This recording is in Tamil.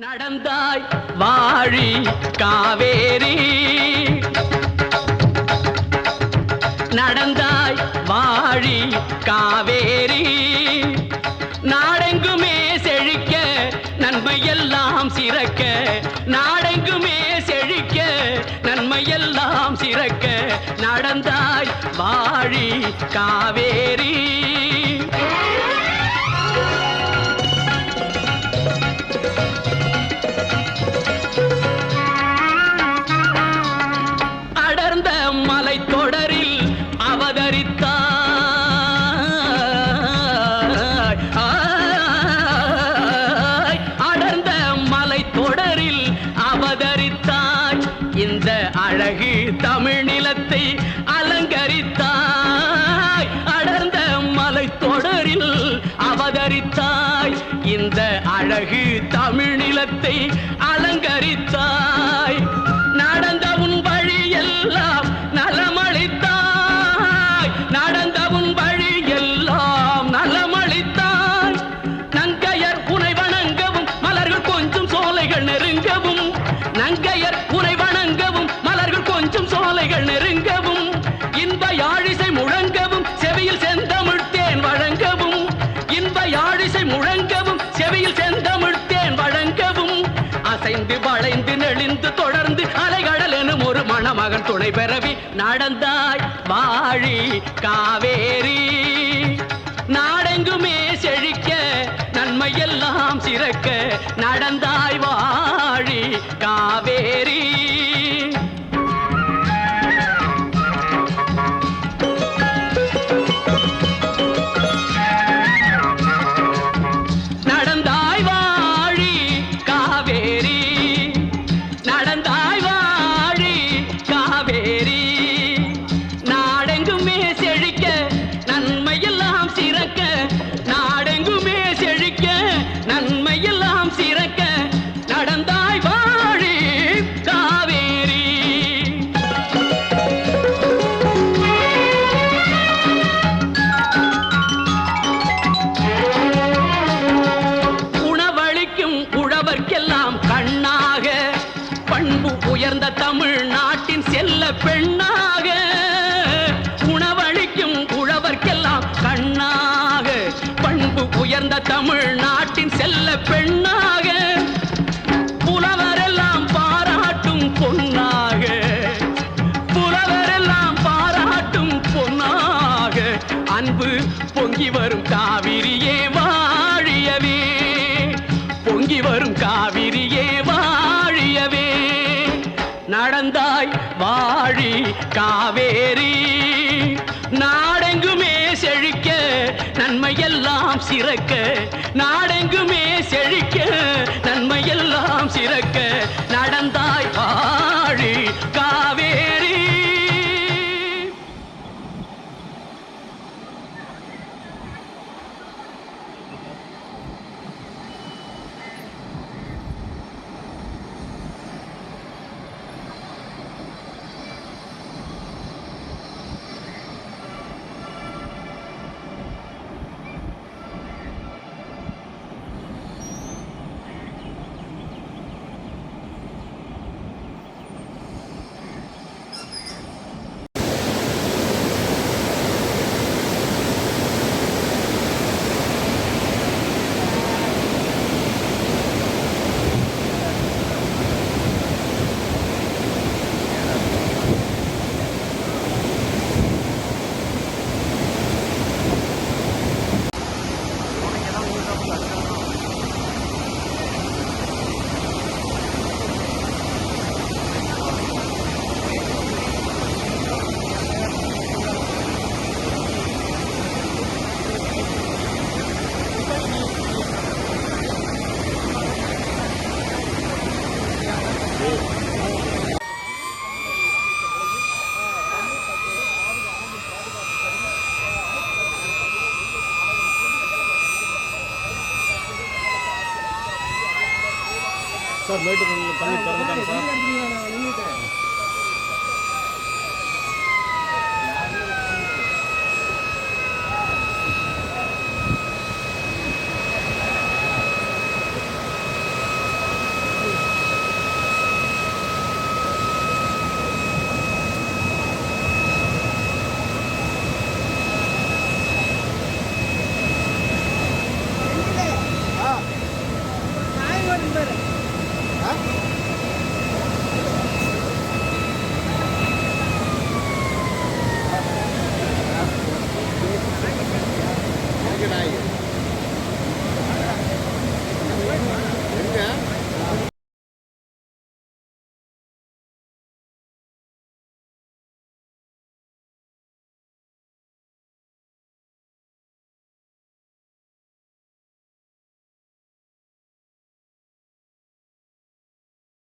நடந்தாய் வாழி காவேரி, நடந்தாய் வாழி காவேரி, நாடெங்குமே செழிக்க நன்மையெல்லாம் சிறக்க, நாடெங்குமே செழிக்க நன்மையெல்லாம் சிறக்க, நடந்தாய் வாழி காவேரி. இந்த அழகு தமிழ் நிலத்தை அலங்கரித்தாய், அடர்ந்த மலை தொடரில் அவதரித்தாய், இந்த அழகு தமிழ் நிலத்தை அலங்கரித்தாய், நடந்த உன் வழி எல்லாம் நலமளித்தாய், நடந்த உன் வழி எல்லாம் நலமளித்தாய், நங்கையர் உனை வணங்கவும் மலர்கள் கொஞ்சம் சோலைகள் நெருங்கவும், நங்கையர் உனை வணங்கவும் மலர்கள் கொஞ்சம் சோலைகள் நெருங்கவும், இன்ப யாழிசை முழங்கவும் செவியில் செந்தமிழ் தேன் வழங்கவும், இன்ப யாழிசை முழங்கவும் செவியில் செந்தமிழ் தேன் வழங்கவும், அசைந்து வளைந்து நெளிந்து தொடர்ந்து அலைகடல் எனும் ஒரு மணமகன் துணை பெறவி, நடந்தாய் வாழி காவேரி, நாடெங்குமே செழிக்க நன்மையெல்லாம் சிறக்க, நடந்தாய் வாழி காவேரி. நடந்தாய் வாழி காவேரி, நடந்தாய் வாழி காவேரி, நாடெங்குமே செழிக்க நன்மையெல்லாம் சிறக்க, நாடெங்குமே செழிக்க நன்மையெல்லாம் சிறக்க, நடந்தாய் வாழி காவேரி. உணவளிக்கும் உழவர்க்கெல்லாம் கண்ணாக, பண்பு உயர்ந்த தமிழ்நாட்டின் செல்ல பெண்ணாக, உணவளிக்கும் உழவர்க்கெல்லாம் கண்ணாக, பண்பு உயர்ந்த தமிழ்நாட்டின் செல்ல பெண்ணாக, புலவரெல்லாம் பாராட்டும் பொன்னாக, புலவரெல்லாம் பாராட்டும் பொன்னாக, அன்பு பொங்கி வரும் காவிரியே வாழியவே, பொங்கி வரும் காவிரியே வாழியவே, நடந்தாய் வாழி காவேரி, நாடெங்குமே செழிக்க நன்மையெல்லாம் சிறக்க, நாடெங்குமே செழிக்க நன்மையெல்லாம் சிறக்க, நடந்தாய் வாழி காவேரி. சார் மேட்டுக்கு தண்ணி திறந்துட்டாங்க சார்.